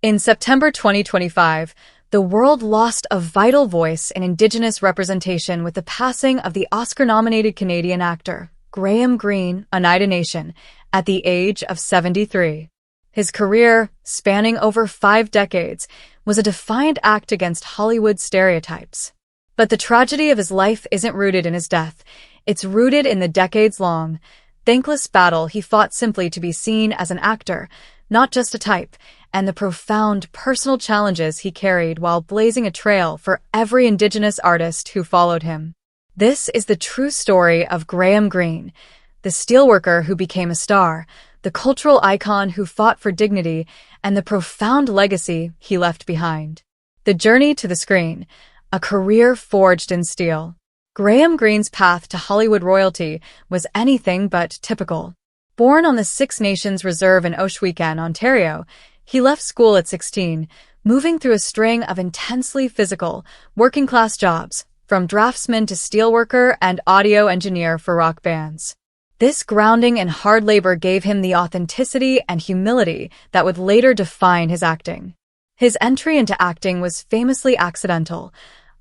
In September 2025, the world lost a vital voice in Indigenous representation with the passing of the Oscar-nominated Canadian actor, Graham Greene, Oneida Nation, at the age of 73. His career, spanning over 5 decades, was a defiant act against Hollywood stereotypes. But the tragedy of his life isn't rooted in his death. It's rooted in the decades-long, thankless battle he fought simply to be seen as an actor, not just a type, and the profound personal challenges he carried while blazing a trail for every Indigenous artist who followed him. This is the true story of Graham Greene, the steelworker who became a star, the cultural icon who fought for dignity, and the profound legacy he left behind. The journey to the screen, a career forged in steel. Graham Greene's path to Hollywood royalty was anything but typical. Born on the Six Nations Reserve in Ohsweken, Ontario, he left school at 16, moving through a string of intensely physical, working-class jobs, from draftsman to steelworker and audio engineer for rock bands. This grounding in hard labor gave him the authenticity and humility that would later define his acting. His entry into acting was famously accidental,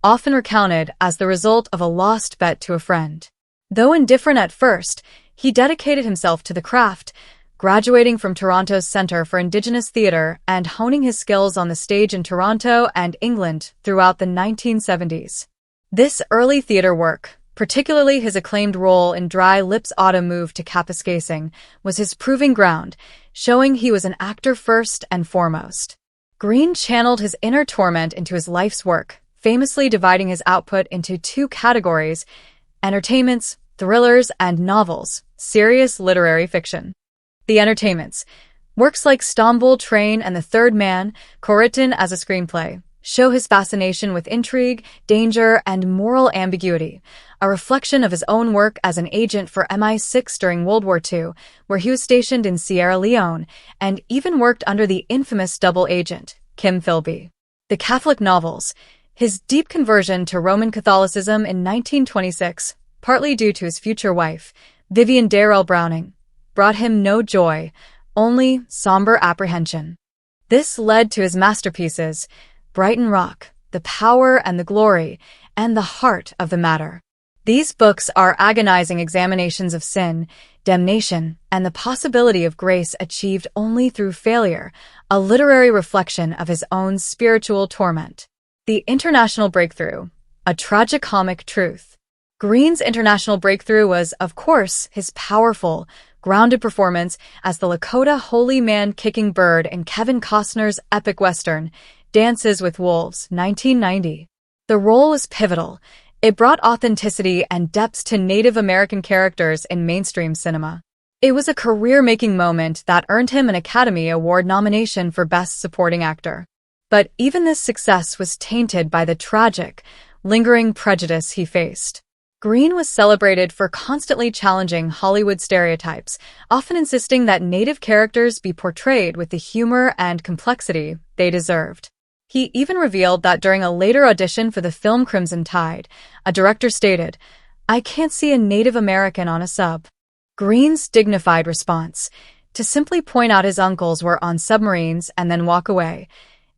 often recounted as the result of a lost bet to a friend. Though indifferent at first, he dedicated himself to the craft, graduating from Toronto's Centre for Indigenous Theatre and honing his skills on the stage in Toronto and England throughout the 1970s. This early theatre work, particularly his acclaimed role in Dry Lips' autumn move to Kapuskasing, was his proving ground, showing he was an actor first and foremost. Greene channeled his inner torment into his life's work, famously dividing his output into 2 categories: entertainments, thrillers, and novels, serious literary fiction. The entertainments, works like Stamboul Train and The Third Man, co-written as a screenplay, show his fascination with intrigue, danger, and moral ambiguity, a reflection of his own work as an agent for MI6 during World War II, where he was stationed in Sierra Leone, and even worked under the infamous double agent, Kim Philby. The Catholic novels, his deep conversion to Roman Catholicism in 1926, partly due to his future wife, Vivian Darrell Browning, brought him no joy, only somber apprehension. This led to his masterpieces, Brighton Rock, The Power and the Glory, and The Heart of the Matter. These books are agonizing examinations of sin, damnation, and the possibility of grace achieved only through failure, a literary reflection of his own spiritual torment. The International Breakthrough, a tragicomic truth. Greene's international breakthrough was, of course, his powerful, grounded performance as the Lakota holy man-kicking bird in Kevin Costner's epic western, Dances with Wolves, 1990. The role was pivotal. It brought authenticity and depth to Native American characters in mainstream cinema. It was a career-making moment that earned him an Academy Award nomination for Best Supporting Actor. But even this success was tainted by the tragic, lingering prejudice he faced. Greene was celebrated for constantly challenging Hollywood stereotypes, often insisting that Native characters be portrayed with the humor and complexity they deserved. He even revealed that during a later audition for the film Crimson Tide, a director stated, "I can't see a Native American on a sub." Greene's dignified response, to simply point out his uncles were on submarines and then walk away,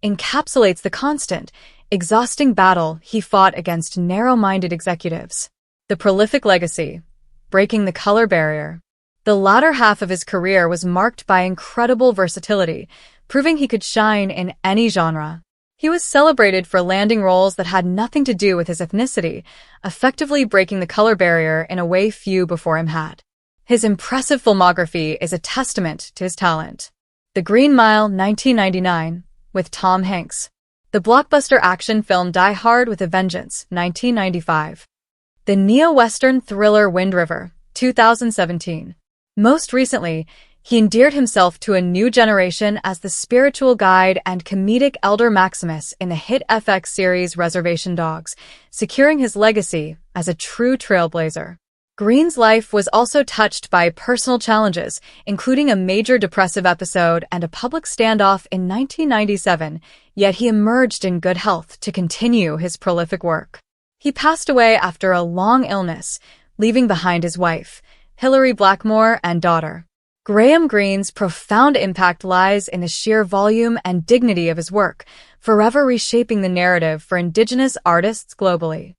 encapsulates the constant, exhausting battle he fought against narrow-minded executives. The prolific legacy, breaking the color barrier. The latter half of his career was marked by incredible versatility, proving he could shine in any genre. He was celebrated for landing roles that had nothing to do with his ethnicity, effectively breaking the color barrier in a way few before him had. His impressive filmography is a testament to his talent. The Green Mile, 1999, with Tom Hanks. The blockbuster action film Die Hard with a Vengeance, 1995. The neo-Western thriller Wind River, 2017. Most recently, he endeared himself to a new generation as the spiritual guide and comedic Elder Maximus in the hit FX series Reservation Dogs, securing his legacy as a true trailblazer. Greene's life was also touched by personal challenges, including a major depressive episode and a public standoff in 1997, yet he emerged in good health to continue his prolific work. He passed away after a long illness, leaving behind his wife, Hilary Blackmore, and daughter. Graham Greene's profound impact lies in the sheer volume and dignity of his work, forever reshaping the narrative for Indigenous artists globally.